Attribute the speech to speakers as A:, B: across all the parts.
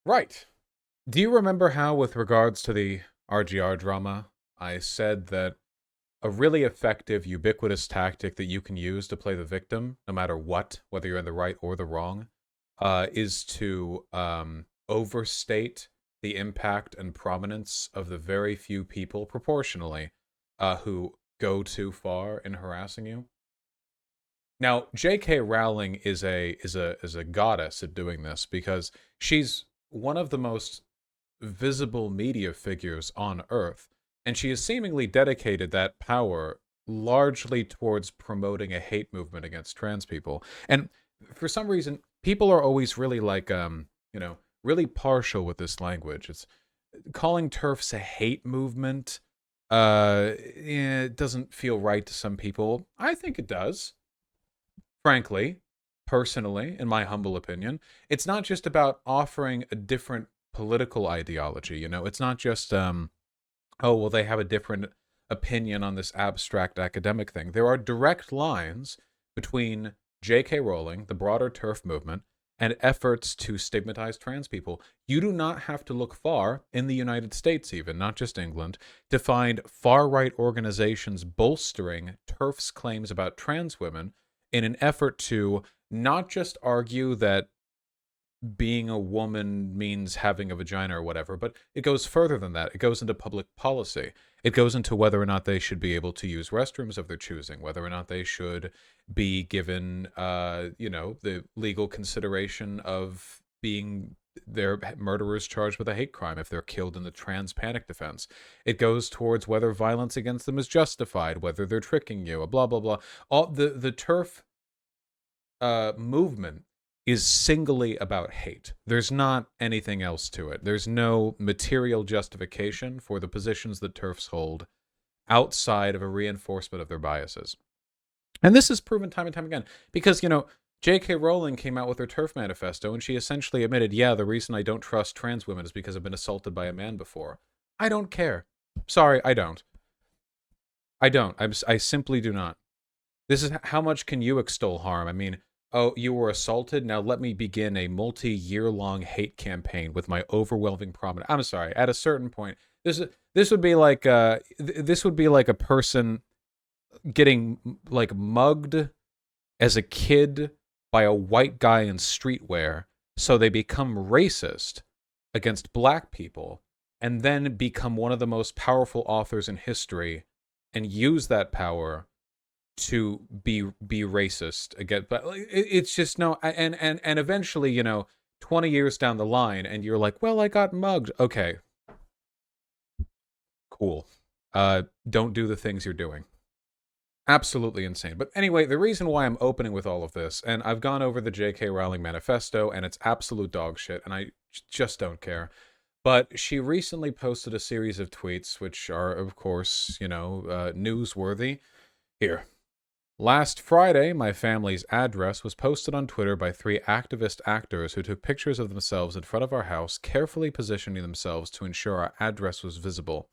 A: Right. Do you remember how, with regards to the RGR drama, I said that a really effective, ubiquitous tactic that you can use to play the victim, no matter what, whether you're in the right or the wrong, is to overstate the impact and prominence of the very few people, proportionally, who go too far in harassing you? Now, J.K. Rowling is a goddess at doing this because she's one of the most visible media figures on Earth, and she has seemingly dedicated that power largely towards promoting a hate movement against trans people. And for some reason, people are always really like, really partial with this language. It's calling TERFs a hate movement. It doesn't feel right to some people. I think it does, frankly, personally, in my humble opinion. It's not just about offering a different political ideology, it's not just oh well, they have a different opinion on this abstract academic thing. There are direct lines between J.K. Rowling, the broader TERF movement, and efforts to stigmatize trans people. You do not have to look far in the United States, even not just England, to find far-right organizations bolstering TERF's claims about trans women in an effort to not just argue that being a woman means having a vagina or whatever, but it goes further than that. It goes into public policy. It goes into whether or not they should be able to use restrooms of their choosing, whether or not they should be given, the legal consideration of being their murderers charged with a hate crime if they're killed in the trans panic defense. It goes towards whether violence against them is justified, whether they're tricking you, blah, blah, blah. All the TERF movement is singly about hate. There's not anything else to it. There's no material justification for the positions that TERFs hold outside of a reinforcement of their biases. And this is proven time and time again because, J.K. Rowling came out with her TERF manifesto and she essentially admitted, yeah, the reason I don't trust trans women is because I've been assaulted by a man before. I don't care. Sorry, I don't. I simply do not. This is how much can you extol harm? I mean, oh, you were assaulted? Now let me begin a multi-year-long hate campaign with my overwhelming prominence. I'm sorry. At a certain point, this would be like a person getting like mugged as a kid by a white guy in streetwear, so they become racist against black people, and then become one of the most powerful authors in history, and use that power to be racist again. But it's just no. And eventually, 20 years down the line, and you're like, well, I got mugged. Okay, cool. Don't do the things you're doing. Absolutely insane. But anyway, the reason why I'm opening with all of this, and I've gone over the J.K. Rowling manifesto, and it's absolute dog shit, and I just don't care. But she recently posted a series of tweets, which are, of course, newsworthy. Here. Last Friday, my family's address was posted on Twitter by 3 activist actors who took pictures of themselves in front of our house, carefully positioning themselves to ensure our address was visible.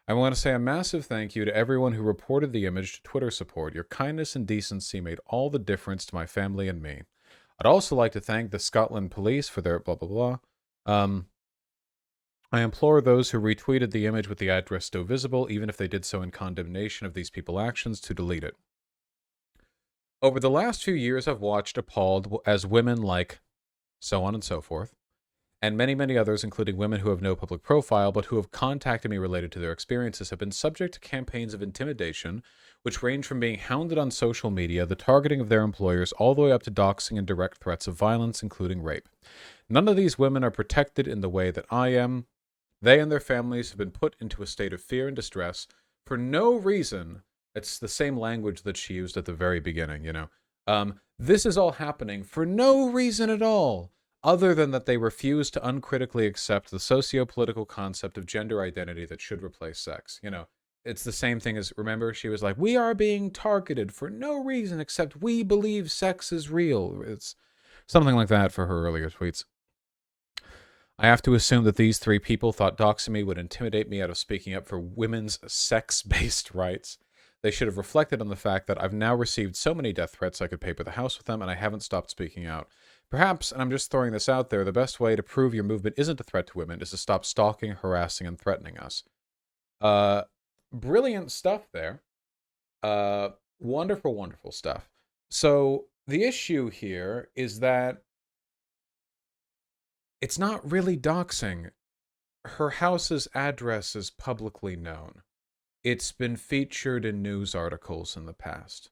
A: I want to say a massive thank you to everyone who reported the image to Twitter support. Your kindness and decency made all the difference to my family and me. I'd also like to thank the Scotland Police for their blah, blah, blah. I implore those who retweeted the image with the address still visible, even if they did so in condemnation of these people's actions, to delete it. Over the last few years, I've watched appalled as women like so on and so forth, and many, many others, including women who have no public profile, but who have contacted me related to their experiences, have been subject to campaigns of intimidation, which range from being hounded on social media, the targeting of their employers, all the way up to doxing and direct threats of violence, including rape. None of these women are protected in the way that I am. They and their families have been put into a state of fear and distress for no reason. It's the same language that she used at the very beginning, This is all happening for no reason at all, other than that they refuse to uncritically accept the socio-political concept of gender identity that should replace sex. It's the same thing as, remember, she was like, we are being targeted for no reason except we believe sex is real. It's something like that for her earlier tweets. I have to assume that these 3 people thought doxing me would intimidate me out of speaking up for women's sex-based rights. They should have reflected on the fact that I've now received so many death threats I could paper the house with them, and I haven't stopped speaking out. Perhaps, and I'm just throwing this out there, the best way to prove your movement isn't a threat to women is to stop stalking, harassing, and threatening us. Brilliant stuff there. Wonderful, wonderful stuff. So the issue here is that it's not really doxing. Her house's address is publicly known. It's been featured in news articles in the past.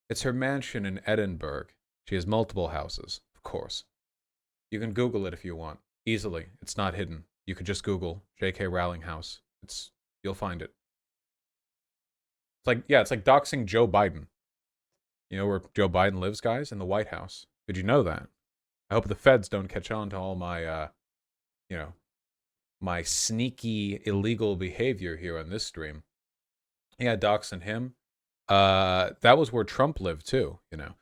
A: It's her mansion in Edinburgh. She has multiple houses, of course. You can Google it if you want. Easily. It's not hidden. You could just Google J.K. Rowling house. You'll find it. It's like doxing Joe Biden. You know where Joe Biden lives, guys? In the White House. Did you know that? I hope the feds don't catch on to all my, my sneaky illegal behavior here on this stream. Yeah, doxing him. That was where Trump lived too, you know.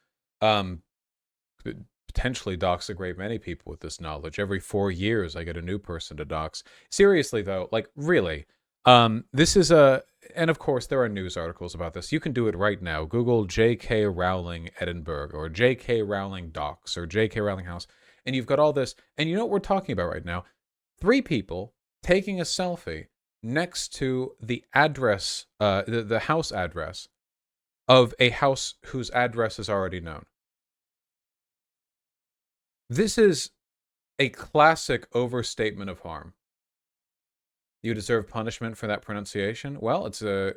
A: Potentially dox a great many people with this knowledge. Every 4 years, I get a new person to dox. Seriously, though, like, really. This is and of course, there are news articles about this. You can do it right now. Google J.K. Rowling Edinburgh, or J.K. Rowling Dox, or J.K. Rowling House, and you've got all this. And you know what we're talking about right now? 3 people taking a selfie next to the address, the house address of a house whose address is already known. This is a classic overstatement of harm. You deserve punishment for that pronunciation. Well, it's a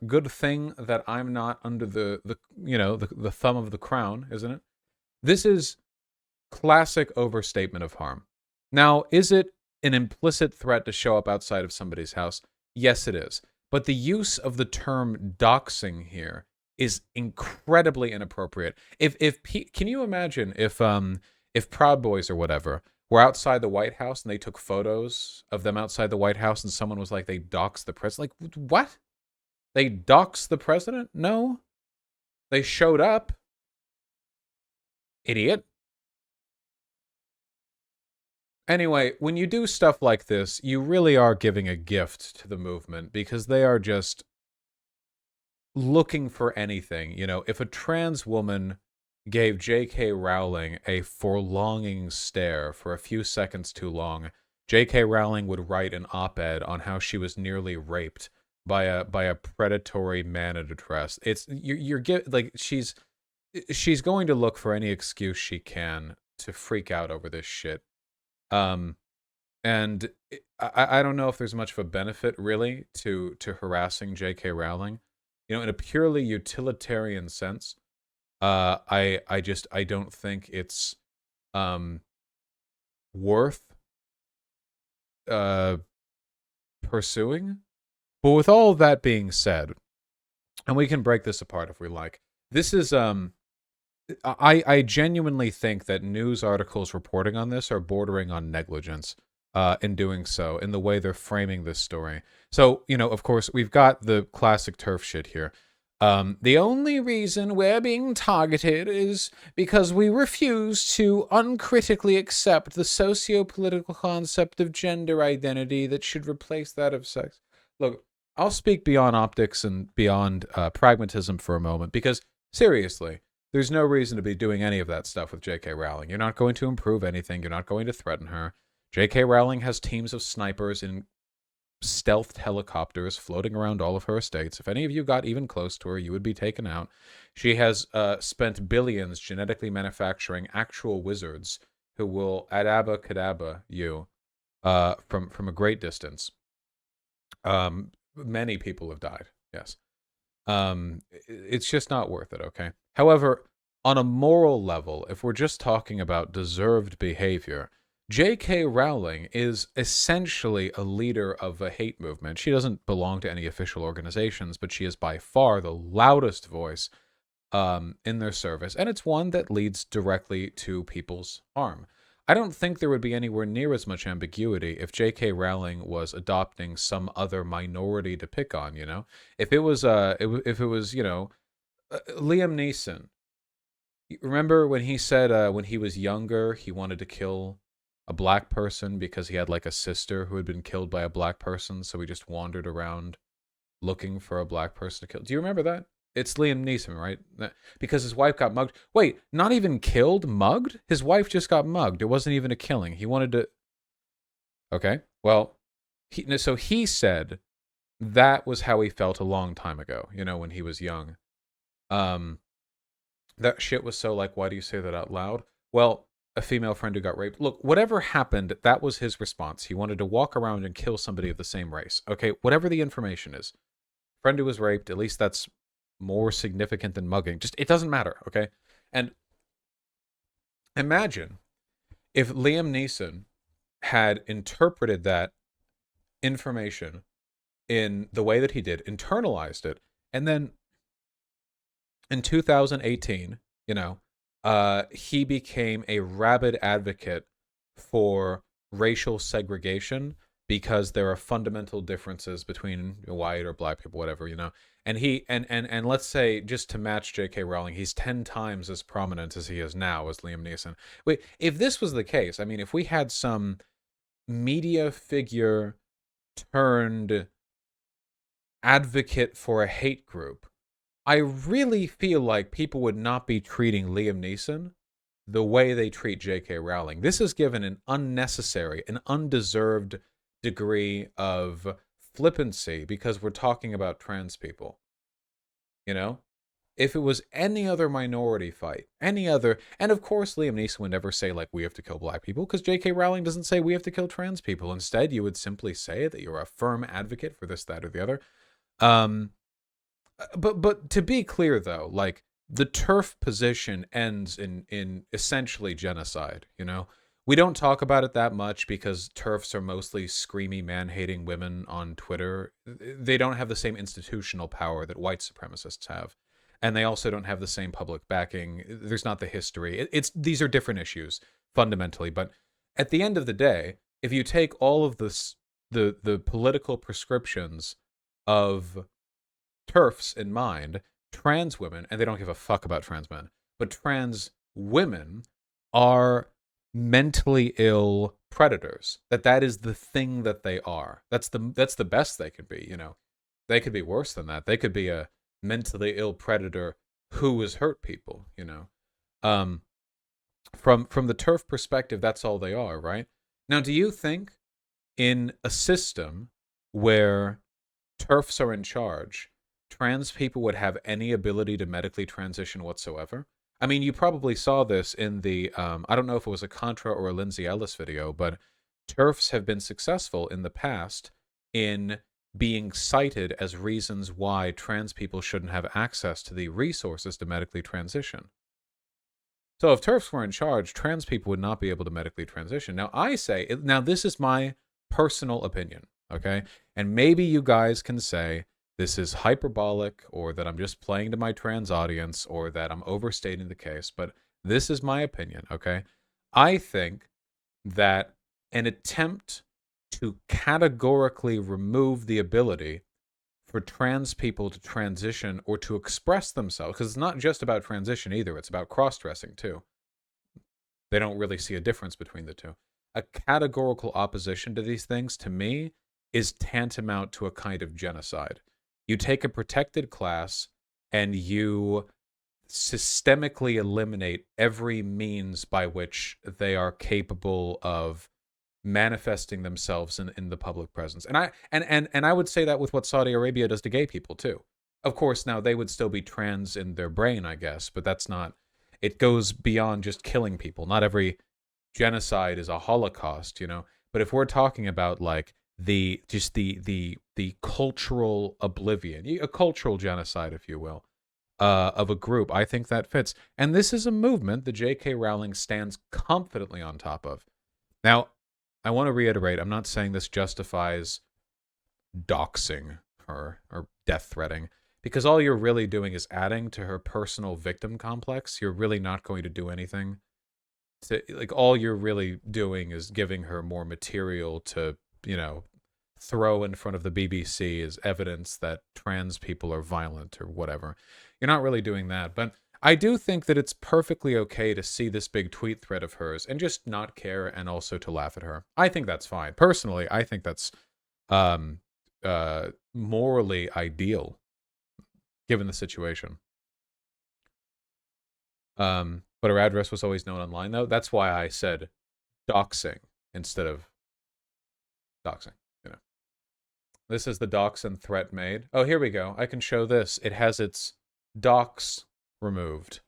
A: good thing that I'm not under the thumb of the crown, isn't it? This is classic overstatement of harm. Now, is it an implicit threat to show up outside of somebody's house? Yes, it is. But the use of the term doxing here is incredibly inappropriate. Can you imagine if Proud Boys or whatever were outside the White House and they took photos of them outside the White House and someone was like, they doxed the president? Like, what? They doxed the president? No. They showed up. Idiot. Anyway, when you do stuff like this, you really are giving a gift to the movement because they are just looking for anything. You know, if a trans woman gave J.K. Rowling a forlonging stare for a few seconds too long, J.K. Rowling would write an op-ed on how she was nearly raped by a predatory man in a dress. She's going to look for any excuse she can to freak out over this shit. And I don't know if there's much of a benefit really to harassing J.K. Rowling. You know, in a purely utilitarian sense, I don't think it's worth pursuing. But with all of that being said, and we can break this apart if we like, this is I genuinely think that news articles reporting on this are bordering on negligence in doing so, in the way they're framing this story. So, you know, of course, we've got the classic turf shit here. The only reason we're being targeted is because we refuse to uncritically accept the socio-political concept of gender identity that should replace that of sex. Look, I'll speak beyond optics and beyond pragmatism for a moment, because, seriously, there's no reason to be doing any of that stuff with J.K. Rowling. You're not going to improve anything. You're not going to threaten her. J.K. Rowling has teams of snipers in stealthed helicopters floating around all of her estates. If any of you got even close to her, you would be taken out. She has spent billions genetically manufacturing actual wizards who will adaba kadaba you from a great distance. Many people have died, yes. It's just not worth it, okay? However, on a moral level, if we're just talking about deserved behavior, J.K. Rowling is essentially a leader of a hate movement. She doesn't belong to any official organizations, but she is by far the loudest voice in their service, and it's one that leads directly to people's harm. I don't think there would be anywhere near as much ambiguity if J.K. Rowling was adopting some other minority to pick on, you know? If it was, you know, Liam Neeson. Remember when he said when he was younger, he wanted to kill a black person because he had like a sister who had been killed by a black person, so he just wandered around looking for a black person to kill. Do you remember that? It's Liam Neeson, right? Because his wife got mugged. Wait, not even killed, mugged? His wife just got mugged. It wasn't even a killing. He wanted to. Okay. Well, so he said that was how he felt a long time ago, when he was young. Um, that shit was so like, why do you say that out loud? Well, a female friend who got raped. Look, whatever happened, that was his response. He wanted to walk around and kill somebody of the same race. Okay, whatever the information is. Friend who was raped, at least that's more significant than mugging. Just, it doesn't matter, okay? And imagine if Liam Neeson had interpreted that information in the way that he did, internalized it, and then in 2018, he became a rabid advocate for racial segregation because there are fundamental differences between white or black people, whatever, And he and let's say, just to match J.K. Rowling, he's 10 times as prominent as he is now as Liam Neeson. Wait, if this was the case, I mean, if we had some media figure turned advocate for a hate group, I really feel like people would not be treating Liam Neeson the way they treat J.K. Rowling. This is given an unnecessary, an undeserved degree of flippancy because we're talking about trans people. If it was any other minority fight, and of course Liam Neeson would never say, like, we have to kill black people, because J.K. Rowling doesn't say we have to kill trans people. Instead, you would simply say that you're a firm advocate for this, that, or the other. But to be clear, though, like, the TERF position ends in essentially genocide, We don't talk about it that much because TERFs are mostly screamy, man-hating women on Twitter. They don't have the same institutional power that white supremacists have. And they also don't have the same public backing. There's not the history. These are different issues, fundamentally. But at the end of the day, if you take all of this, the political prescriptions of TERFs in mind, trans women, and they don't give a fuck about trans men, but trans women are mentally ill predators. That is the thing that they are. That's the best they could be, They could be worse than that. They could be a mentally ill predator who has hurt people, From the TERF perspective, that's all they are, right? Now, do you think in a system where TERFs are in charge, trans people would have any ability to medically transition whatsoever? I mean, you probably saw this in the, I don't know if it was a Contra or a Lindsay Ellis video, but TERFs have been successful in the past in being cited as reasons why trans people shouldn't have access to the resources to medically transition. So if TERFs were in charge, trans people would not be able to medically transition. Now this is my personal opinion, okay? And maybe you guys can say this is hyperbolic, or that I'm just playing to my trans audience, or that I'm overstating the case, but this is my opinion, okay? I think that an attempt to categorically remove the ability for trans people to transition or to express themselves, because it's not just about transition either, it's about cross-dressing too. They don't really see a difference between the two. A categorical opposition to these things, to me, is tantamount to a kind of genocide. You take a protected class and you systemically eliminate every means by which they are capable of manifesting themselves in the public presence. And I would say that with what Saudi Arabia does to gay people too. Of course, now they would still be trans in their brain, I guess, but that's not, it goes beyond just killing people. Not every genocide is a Holocaust, But if we're talking about like the cultural oblivion, a cultural genocide, if you will, of a group, I think that fits. And this is a movement that J.K. Rowling stands confidently on top of. Now, I want to reiterate, I'm not saying this justifies doxing her or death threatening, because all you're really doing is adding to her personal victim complex. You're really not going to do anything. All you're really doing is giving her more material to, throw in front of the BBC as evidence that trans people are violent or whatever. You're not really doing that, but I do think that it's perfectly okay to see this big tweet thread of hers and just not care, and also to laugh at her. I think that's fine. Personally, I think that's morally ideal, given the situation. But her address was always known online, though. That's why I said doxing instead of doxing, you know. This is the Doxxed threat made. Oh, here we go. I can show this. It has its dox removed.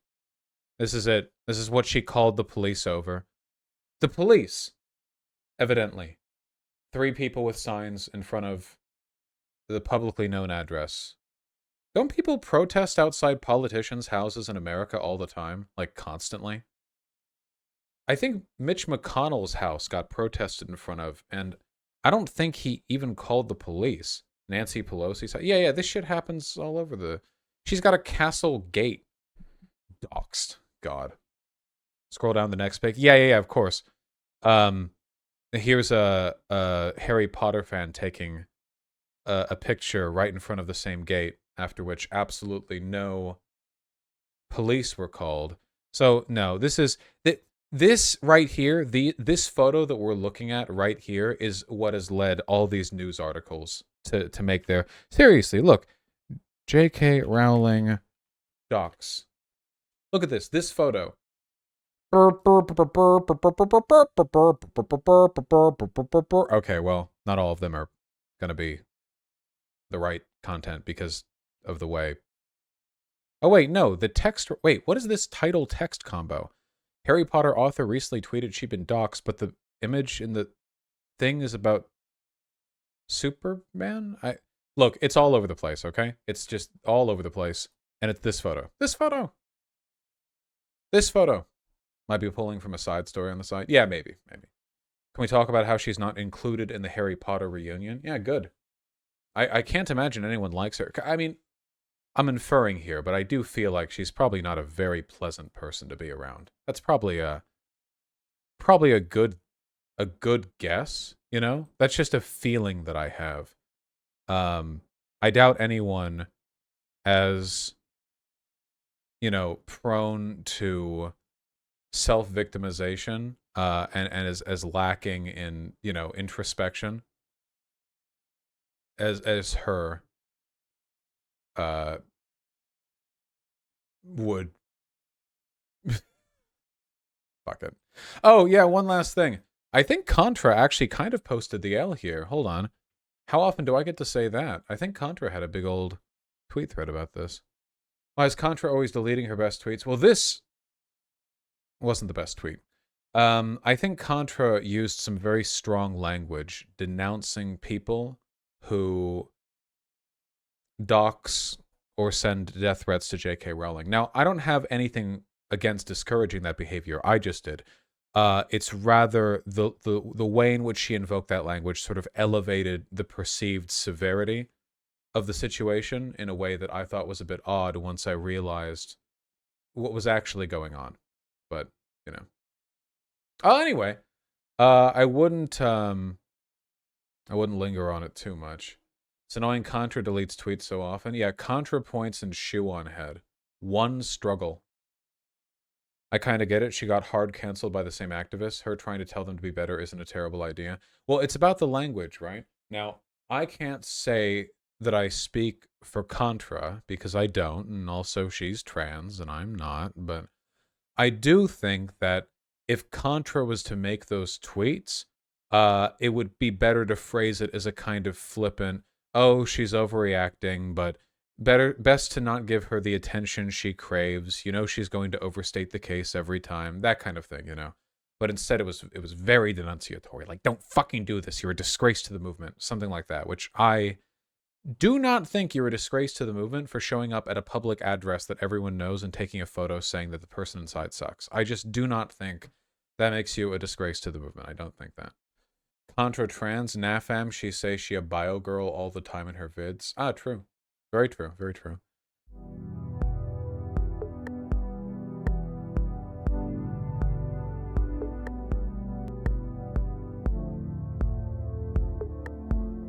A: This is it. This is what she called the police over. The police, evidently. 3 people with signs in front of the publicly known address. Don't people protest outside politicians' houses in America all the time? Like, constantly? I think Mitch McConnell's house got protested in front of, and I don't think he even called the police. Nancy Pelosi's house. Yeah, this shit happens all over the... She's got a castle gate. Doxed. God. Scroll down the next page. Yeah, of course. Here's a Harry Potter fan taking a picture right in front of the same gate, after which absolutely no police were called. So, no, this right here, this photo that we're looking at right here is what has led all these news articles to make their... Seriously, look. J.K. Rowling docs. Look at this photo. Okay, well, not all of them are going to be the right content because of the way... Oh, wait, no, the text... Wait, what is this title text combo? Harry Potter author recently tweeted she'd been doxxed, but the image in the thing is about Superman? Look, it's all over the place, okay? It's just all over the place. And it's this photo. This photo! This photo! Might be pulling from a side story on the side. Yeah, maybe. Can we talk about how she's not included in the Harry Potter reunion? Yeah, good. I can't imagine anyone likes her. I mean, I'm inferring here, but I do feel like she's probably not a very pleasant person to be around. That's probably a good guess, you know? That's just a feeling that I have. I doubt anyone as, you know, prone to self-victimization and as lacking in, you know, introspection as her would. Fuck it. Oh yeah, one last thing. I think Contra actually kind of posted the L here. Hold on. How often do I get to say that? I think Contra had a big old tweet thread about this. Why is Contra always deleting her best tweets? Well, this wasn't the best tweet. I think Contra used some very strong language denouncing people who dox or send death threats to J.K. Rowling. Now, I don't have anything against discouraging that behavior. I just did. It's rather the way in which she invoked that language sort of elevated the perceived severity of the situation in a way that I thought was a bit odd once I realized what was actually going on. But, you know. Anyway, I wouldn't linger on it too much. It's annoying Contra deletes tweets so often. Yeah, Contra points and shoe on head. One struggle. I kind of get it. She got hard canceled by the same activists. Her trying to tell them to be better isn't a terrible idea. Well, it's about the language, right? Now, I can't say that I speak for Contra because I don't, and also she's trans and I'm not, but I do think that if Contra was to make those tweets, it would be better to phrase it as a kind of flippant, oh, she's overreacting, but best to not give her the attention she craves. You know, she's going to overstate the case every time. That kind of thing, you know. But instead, it was very denunciatory. Like, don't fucking do this. You're a disgrace to the movement. Something like that, which I do not think you're a disgrace to the movement for showing up at a public address that everyone knows and taking a photo saying that the person inside sucks. I just do not think that makes you a disgrace to the movement. I don't think that. Contra trans, NAFAM, she say she a bio girl all the time in her vids. Ah, true. Very true, very true.